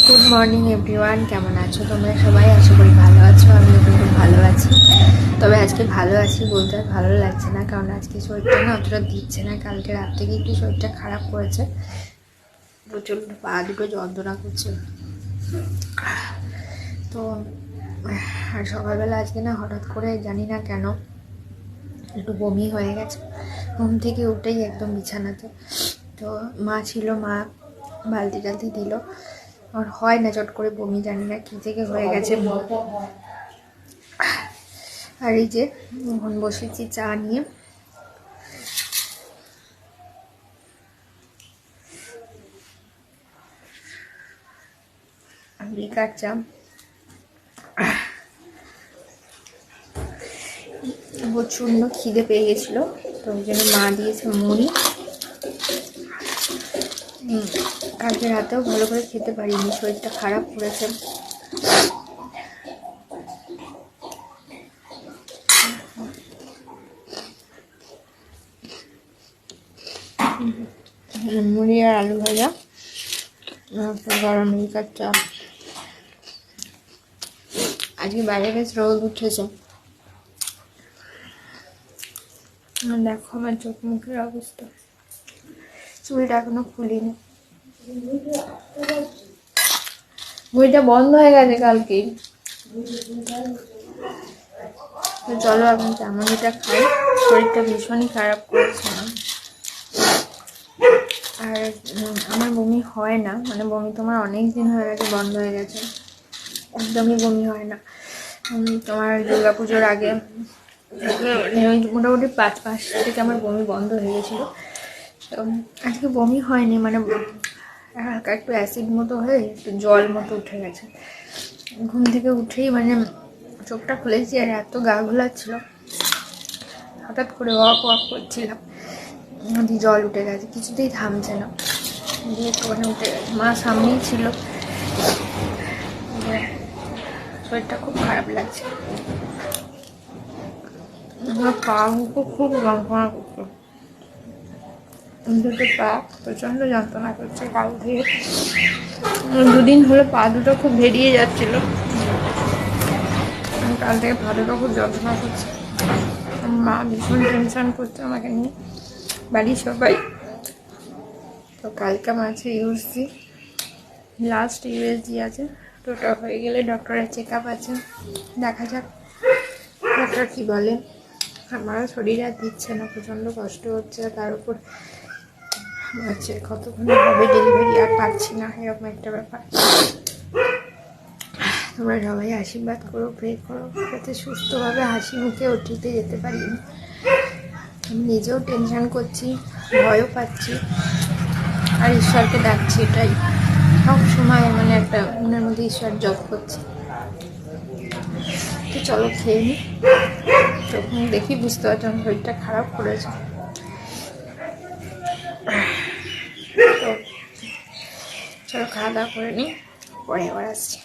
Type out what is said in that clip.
Good morning everyone, কেমন আছো তোমরা সবাই? আশা করি ভালো আছো। আমিও কিন্তু ভালো আছি। তবে আজকে ভালো আছি বলতে আর ভালো লাগছে না, কারণ আজকে শরীরটা না অতটা দিচ্ছে না। কালকে রাত থেকে একটু শরীরটা খারাপ করেছে, প্রচণ্ড পা দুটো যন্ত্রণা করছে। তো আর সকালবেলা আজকে না হঠাৎ করে জানি না কেন একটু বমি হয়ে গেছে। ঘুম থেকে উঠেই একদম বিছানাতে। তো মা ছিল, মা বালতি টালতি দিল। আর হয় না চট করে বমি, জানি না কী থেকে হয়ে গেছে। আর এই যে এখন বসেছি চা নিয়ে। লিকার চা। প্রচণ্ড খিদে পেয়ে গেছিলো, তো ওই জন্য মা দিয়েছে মুড়ি। কালকে রাতেও ভালো করে খেতে পারিনি, শরীরটা খারাপ করেছে। মুড়ি আর আলু ভাজা, গরম লিকার চা। আজকে বাইরে বেশ রোদ উঠেছে। দেখো আমার চোখ মুখের অবস্থা, চুলটা এখনো খুলিনি। বইটা বন্ধ হয়ে গেছে কালকেই। চলো এখন চামচটা খাই, শরীরটা ভীষণই খারাপ করেছে। আর আমার বমি হয় না, মানে বমি তোমার অনেক দিন হয়ে গেছে বন্ধ হয়ে গেছে, একদমই বমি হয় না। তোমার দুর্গা পুজোর আগে ওই মোটামুটি 5 মাস থেকে আমার বমি বন্ধ হয়ে গেছিলো। তো আজকে বমি হয়নি, মানে হালকা একটু অ্যাসিড মতো হয়ে একটু জল মতো উঠে গেছে। ঘুম থেকে উঠেই মানে চোখটা খুলেছি আর এত গা ঘোলাচ্ছিল, হঠাৎ করে ওয়াক করছিলাম, জল উঠে গেছে, কিছুতেই থামছে না, দিয়ে একটুখানি উঠে গেছে। মা সামনেই ছিল, শরীরটা খুব খারাপ লাগছে। আমার পা খুব যন্ত্রণা করছে, দুটো পা প্রচণ্ড যন্ত্রণা করছে। কাল থেকে 2 দিন হলো পা দুটো খুব বেরিয়ে যাচ্ছিলো, কাল থেকে পা দুটো খুব যন্ত্রণা করছে। মা ভীষণ টেনশন করছে আমাকে নিয়ে, বাড়ির সবাই। তো কালকে আমার আছে ইউএসজি, লাস্ট ইউএসজি আছে। তো ওটা হয়ে গেলে ডক্টরের চেক আপ আছে, দেখা যাক ডক্টর কী বলে। আমারও শরীর আর দিচ্ছে না, প্রচণ্ড কষ্ট হচ্ছে। তার উপর হচ্ছে কতক্ষণে হবে ডেলিভারি, আর পাচ্ছি না, এরকম একটা ব্যাপার। তোমরা সবাই আশীর্বাদ করো, প্রে করো, যাতে সুস্থভাবে হাসি মুখে ওটিতে যেতে পারি। আমি নিজেও টেনশন করছি, ভয়ও পাচ্ছি, আর ঈশ্বরকে ডাকছি। এটাই সব সময় মানে একটা মনের মধ্যে ঈশ্বর জপ করছি। তো চলো খেয়ে নিই, তখন দেখি বুঝতে পারছি আমার শরীরটা খারাপ করেছে। তো চলো খাওয়া দাওয়া করে নিই, পরে আবার আসছি।